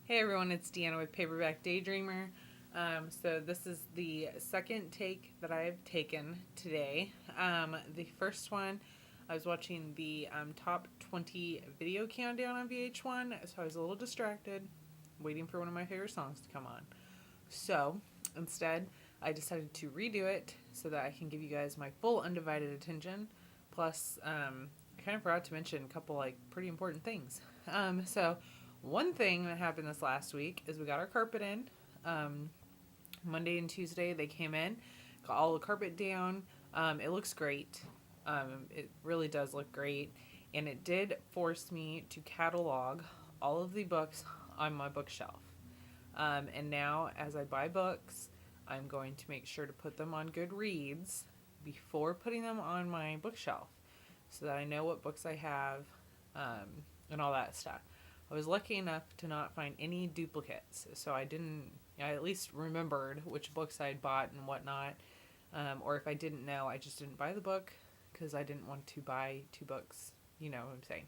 Hey everyone, it's Deanna with Paperback Daydreamer. So this is the second take that I've taken today. The first one, I was watching the top 20 video countdown on VH1, so I was a little distracted, waiting for one of my favorite songs to come on. So instead, I decided to redo it so that I can give you guys my full undivided attention. Plus, I kind of forgot to mention a couple pretty important things. So one thing that happened this last week is we got our carpet in. Monday and Tuesday they came in, got all the carpet down. It looks great. It really does look great. And it did force me to catalog all of the books on my bookshelf. And now, as I buy books, I'm going to make sure to put them on Goodreads before putting them on my bookshelf so that I know what books I have and all that stuff. I was lucky enough to not find any duplicates, so I at least remembered which books I had bought and whatnot. Or if I didn't know, I just didn't buy the book because I didn't want to buy two books. You know what I'm saying.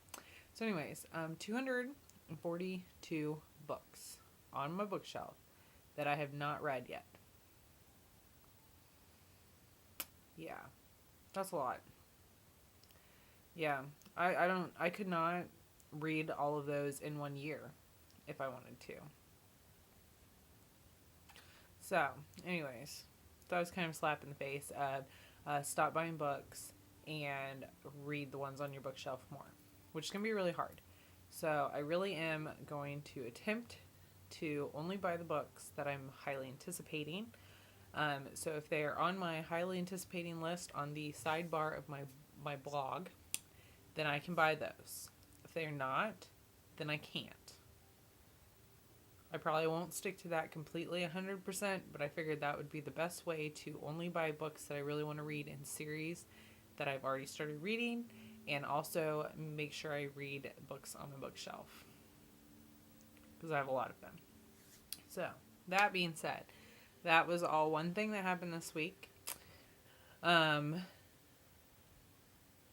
So anyways, 242 books on my bookshelf that I have not read yet. Yeah, that's a lot. Yeah, I could not read all of those in 1 year if I wanted to. So, anyways, that was kind of a slap in the face of stop buying books and read the ones on your bookshelf more, which is going to be really hard. So, I really am going to attempt to only buy the books that I'm highly anticipating. So, if they are on my highly anticipating list on the sidebar of my blog, then I can buy those. If they're not, then I can't. I probably won't stick to that completely 100%, but I figured that would be the best way to only buy books that I really want to read in series that I've already started reading, and also make sure I read books on my bookshelf because I have a lot of them. So, that being said, that was all one thing that happened this week.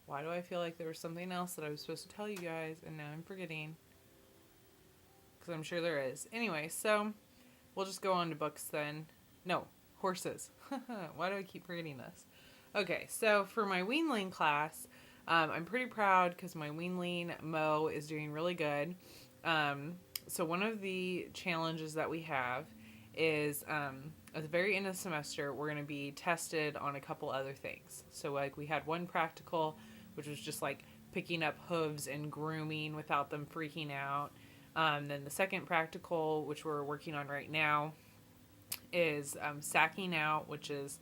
Why do I feel like there was something else that I was supposed to tell you guys and now I'm forgetting? Because I'm sure there is. Anyway, so we'll just go on to books then. No, horses. Why do I keep forgetting this? Okay, so for my weanling class, I'm pretty proud because my weanling Mo is doing really good. So one of the challenges that we have is at the very end of the semester, we're going to be tested on a couple other things. So we had one practical, which was just picking up hooves and grooming without them freaking out. Then the second practical, which we're working on right now, is sacking out, which is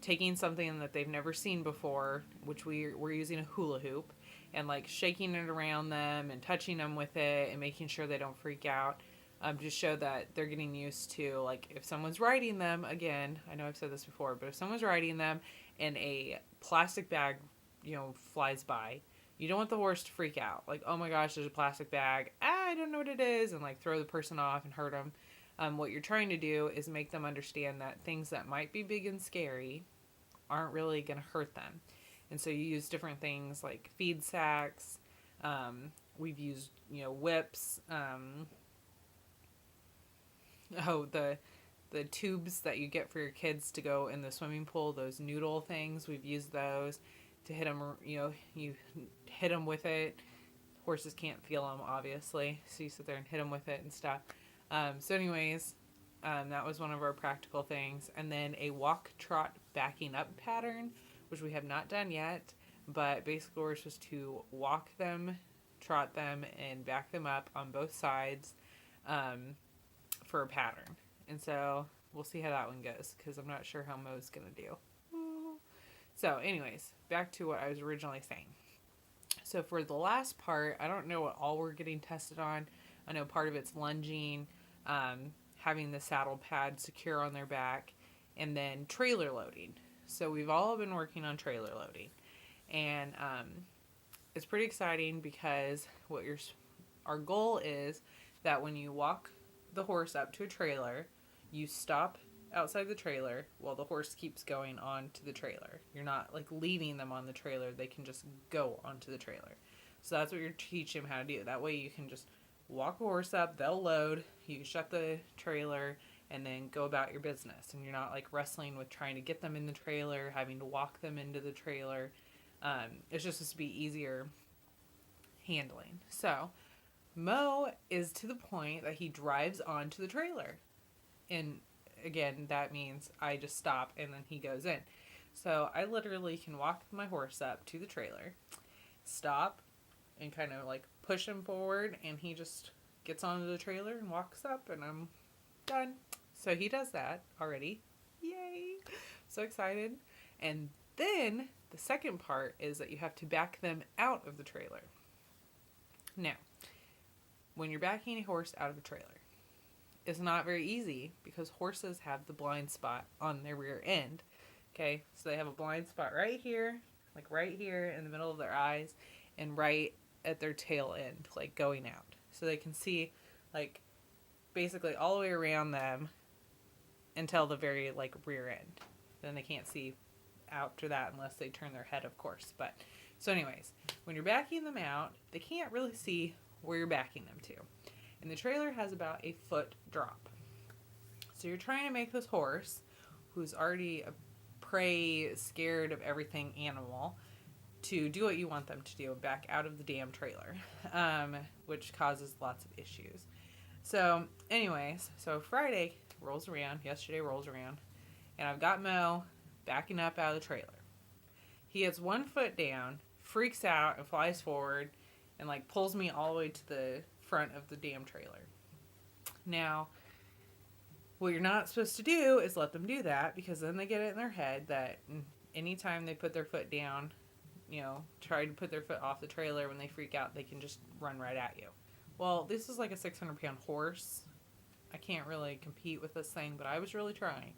taking something that they've never seen before, which we're using a hula hoop, and shaking it around them and touching them with it and making sure they don't freak out. To show that they're getting used to, if someone's riding them, again, I know I've said this before, but if someone's riding them and a plastic bag, flies by, you don't want the horse to freak out. Oh my gosh, there's a plastic bag. I don't know what it is. And throw the person off and hurt them. What you're trying to do is make them understand that things that might be big and scary aren't really going to hurt them. And so you use different things like feed sacks. We've used, whips. The tubes that you get for your kids to go in the swimming pool, those noodle things, we've used those to hit them, you hit them with it. Horses can't feel them, obviously, so you sit there and hit them with it and stuff. So anyways, that was one of our practical things. And then a walk, trot, backing up pattern, which we have not done yet, but basically we're supposed to walk them, trot them, and back them up on both sides for a pattern. And so we'll see how that one goes, because I'm not sure how Mo's going to do. So anyways, back to what I was originally saying. So for the last part, I don't know what all we're getting tested on. I know part of it's lunging, having the saddle pad secure on their back, and then trailer loading. So we've all been working on trailer loading. And it's pretty exciting because our goal is that when you walk the horse up to a trailer, you stop outside the trailer while the horse keeps going onto the trailer. You're not leaving them on the trailer. They can just go onto the trailer. So that's what you're teaching them how to do. That way you can just walk a horse up, they'll load, you shut the trailer, and then go about your business. And you're not like wrestling with trying to get them in the trailer, having to walk them into the trailer. It's just supposed to be easier handling. So Mo is to the point that he drives onto the trailer. And again, that means I just stop and then he goes in. So I literally can walk my horse up to the trailer, stop, and kind of like push him forward, and he just gets onto the trailer and walks up, and I'm done. So he does that already. Yay! So excited. And then the second part is that you have to back them out of the trailer. Now, when you're backing a horse out of a trailer, it's not very easy because horses have the blind spot on their rear end. Okay, so they have a blind spot right here, like right here in the middle of their eyes, and right at their tail end, like going out. So they can see, like, basically all the way around them until the very, like, rear end. Then they can't see after that unless they turn their head, of course. But, so anyways, when you're backing them out, they can't really see where you're backing them to. And the trailer has about a foot drop. So you're trying to make this horse, who's already a prey, scared of everything animal, to do what you want them to do, back out of the damn trailer, which causes lots of issues. So anyways, so Friday rolls around, yesterday rolls around, and I've got Mo backing up out of the trailer. He gets 1 foot down, freaks out, and flies forward, and like pulls me all the way to the front of the damn trailer. Now, what you're not supposed to do is let them do that, because then they get it in their head that anytime they put their foot down, try to put their foot off the trailer, when they freak out, they can just run right at you. Well, this is like a 600-pound horse. I can't really compete with this thing, but I was really trying.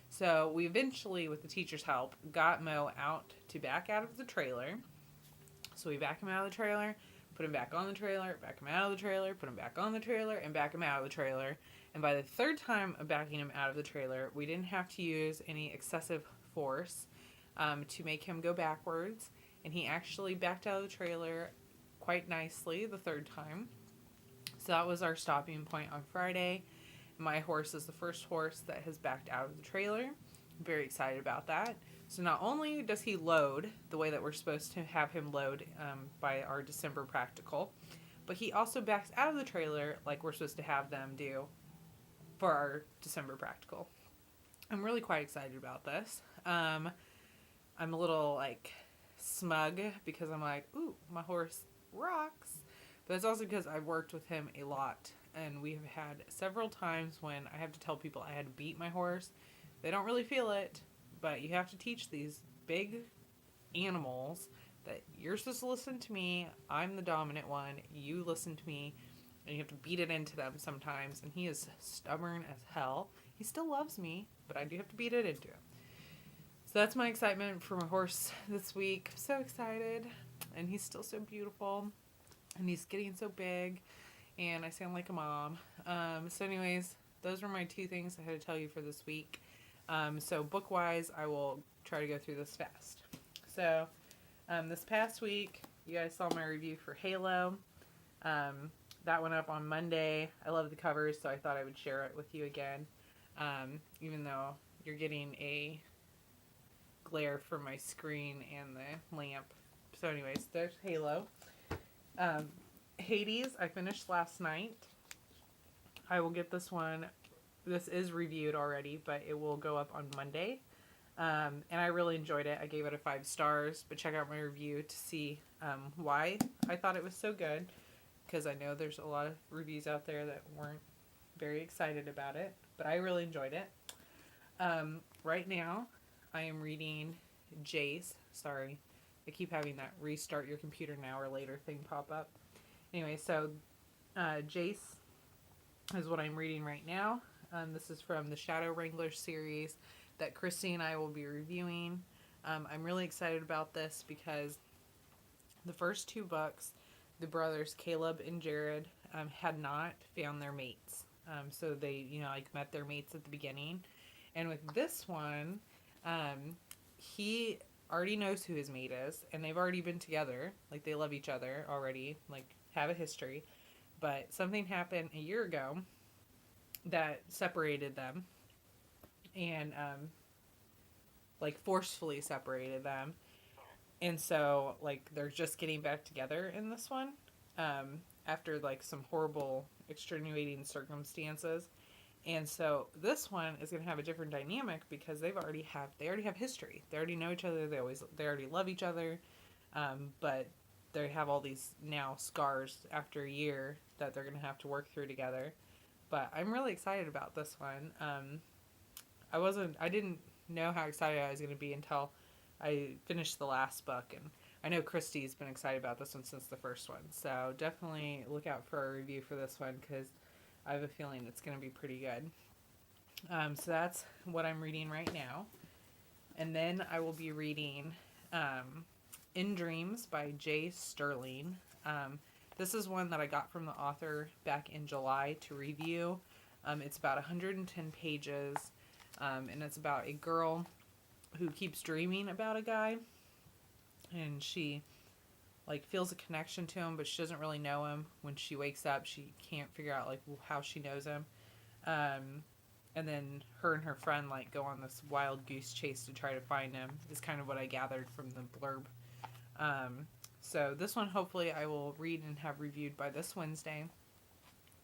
So we eventually, with the teacher's help, got Mo out to back out of the trailer. So we back him out of the trailer, put him back on the trailer, back him out of the trailer, put him back on the trailer, and back him out of the trailer. And by the third time of backing him out of the trailer, we didn't have to use any excessive force to make him go backwards. And he actually backed out of the trailer quite nicely the third time. So that was our stopping point on Friday. My horse is the first horse that has backed out of the trailer. I'm very excited about that. So not only does he load the way that we're supposed to have him load by our December practical, but he also backs out of the trailer like we're supposed to have them do for our December practical. I'm really quite excited about this. I'm a little like smug because I'm like, ooh, my horse rocks. But it's also because I've worked with him a lot, and we have had several times when I have to tell people I had to beat my horse. They don't really feel it, but you have to teach these big animals that you're supposed to listen to me. I'm the dominant one. You listen to me, and you have to beat it into them sometimes. And he is stubborn as hell. He still loves me, but I do have to beat it into him. So that's my excitement for my horse this week. I'm so excited, and he's still so beautiful. And he's getting so big, and I sound like a mom. So anyways, those were my 2 things I had to tell you for this week. So book-wise, I will try to go through this fast. So this past week, you guys saw my review for Halo. That went up on Monday. I love the covers, so I thought I would share it with you again. Even though you're getting a glare from my screen and the lamp. So anyways, there's Halo. Hades, I finished last night. I will get this one. This is reviewed already, but it will go up on Monday. And I really enjoyed it. I gave it a 5 stars, but check out my review to see why I thought it was so good, because I know there's a lot of reviews out there that weren't very excited about it, but I really enjoyed it. Right now, I am reading Jace. Sorry, I keep having that restart your computer now or later thing pop up. Anyway, so Jace is what I'm reading right now. This is from the Shadow Wrangler series that Christy and I will be reviewing. I'm really excited about this because the first 2 books, the brothers Caleb and Jared had not found their mates. So they, met their mates at the beginning. And with this one, he already knows who his mate is, and they've already been together. Like, they love each other already, like, have a history. But something happened a year ago that separated them, and like forcefully separated them. And so like they're just getting back together in this one, after like some horrible extenuating circumstances. And so this one is going to have a different dynamic because they already have history. They already know each other. They already love each other. But they have all these now scars after a year that they're going to have to work through together. But I'm really excited about this one. I didn't know how excited I was going to be until I finished the last book, and I know Christy's been excited about this one since the first one. So definitely look out for a review for this one because I have a feeling it's going to be pretty good. So that's what I'm reading right now. And then I will be reading In Dreams by Jay Sterling. This is one that I got from the author back in July to review. It's about 110 pages, and it's about a girl who keeps dreaming about a guy, and she like feels a connection to him, but she doesn't really know him. When she wakes up, she can't figure out like how she knows him. And then her and her friend like go on this wild goose chase to try to find him, is kind of what I gathered from the blurb. So this one hopefully I will read and have reviewed by this Wednesday.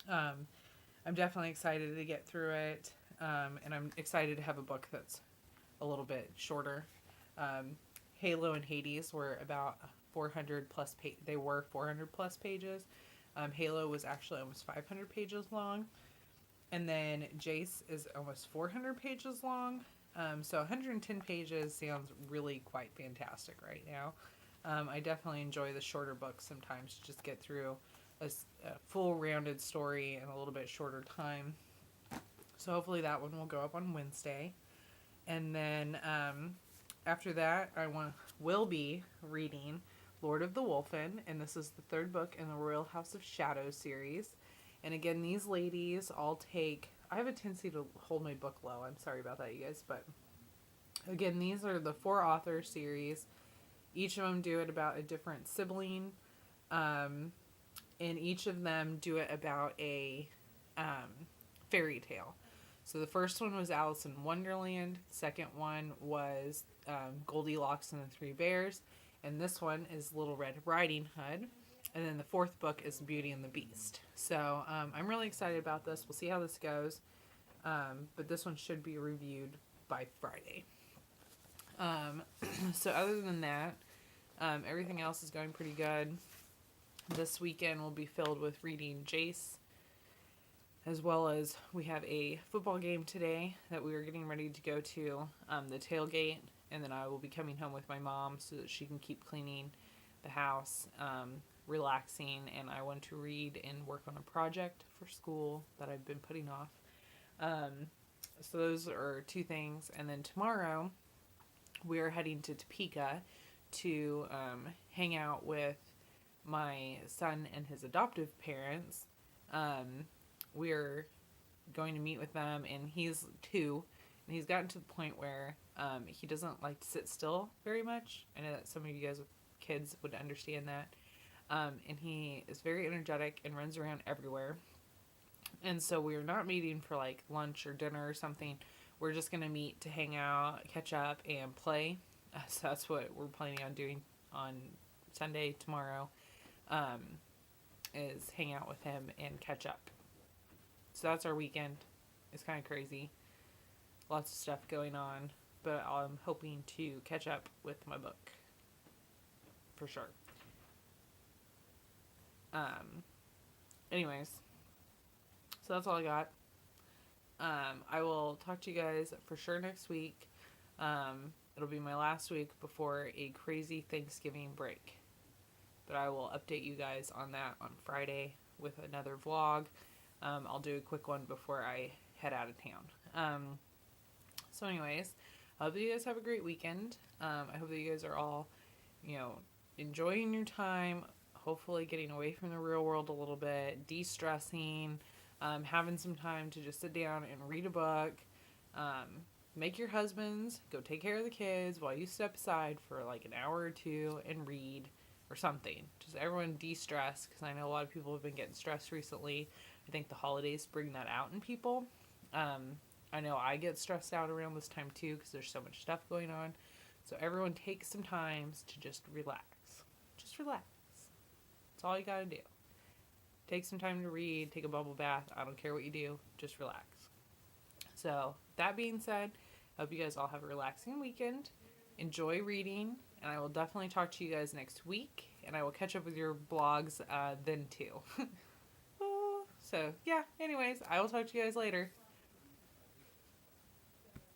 I'm definitely excited to get through it, and I'm excited to have a book that's a little bit shorter. Halo and Hades were about 400 plus they were 400 plus pages. Halo was actually almost 500 pages long, and then Jace is almost 400 pages long. So 110 pages sounds really quite fantastic right now. I definitely enjoy the shorter books sometimes to just get through a full rounded story in a little bit shorter time. So hopefully that one will go up on Wednesday. And then after that, will be reading Lord of the Wolfen, and this is the third book in the Royal House of Shadows series. And again, these ladies all take... I have a tendency to hold my book low. I'm sorry about that, you guys. But again, these are the 4 author series. Each of them do it about a different sibling. And each of them do it about a fairy tale. So the first one was Alice in Wonderland. Second one was Goldilocks and the Three Bears. And this one is Little Red Riding Hood. And then the fourth book is Beauty and the Beast. So I'm really excited about this. We'll see how this goes. But this one should be reviewed by Friday. So other than that, everything else is going pretty good. This weekend will be filled with reading Jace, as well as we have a football game today that we are getting ready to go to, the tailgate, and then I will be coming home with my mom so that she can keep cleaning the house, relaxing, and I want to read and work on a project for school that I've been putting off. So those are 2 things, and then tomorrow we are heading to Topeka to hang out with my son and his adoptive parents. We're going to meet with them, and he's 2, and he's gotten to the point where he doesn't like to sit still very much. I know that some of you guys with kids would understand that. And he is very energetic and runs around everywhere. And so we're not meeting for like lunch or dinner or something. We're just going to meet to hang out, catch up, and play. So that's what we're planning on doing on Sunday tomorrow, is hang out with him and catch up. So that's our weekend. It's kind of crazy. Lots of stuff going on, but I'm hoping to catch up with my book. For sure. Anyways, so that's all I got. I will talk to you guys for sure next week. It'll be my last week before a crazy Thanksgiving break. But I will update you guys on that on Friday with another vlog. I'll do a quick one before I head out of town. So anyways, I hope that you guys have a great weekend. I hope that you guys are all, enjoying your time, hopefully getting away from the real world a little bit, de-stressing, having some time to just sit down and read a book, make your husbands go take care of the kids while you step aside for like an hour or 2 and read. or something. Just everyone de-stress, because I know a lot of people have been getting stressed recently. I think the holidays bring that out in people. I know I get stressed out around this time too, because there's so much stuff going on. So everyone take some times to just relax. Just relax. That's all you gotta do. Take some time to read, take a bubble bath. I don't care what you do, just relax. So, that being said, I hope you guys all have a relaxing weekend. Enjoy reading, and I will definitely talk to you guys next week, and I will catch up with your blogs then too. So, yeah, anyways, I will talk to you guys later.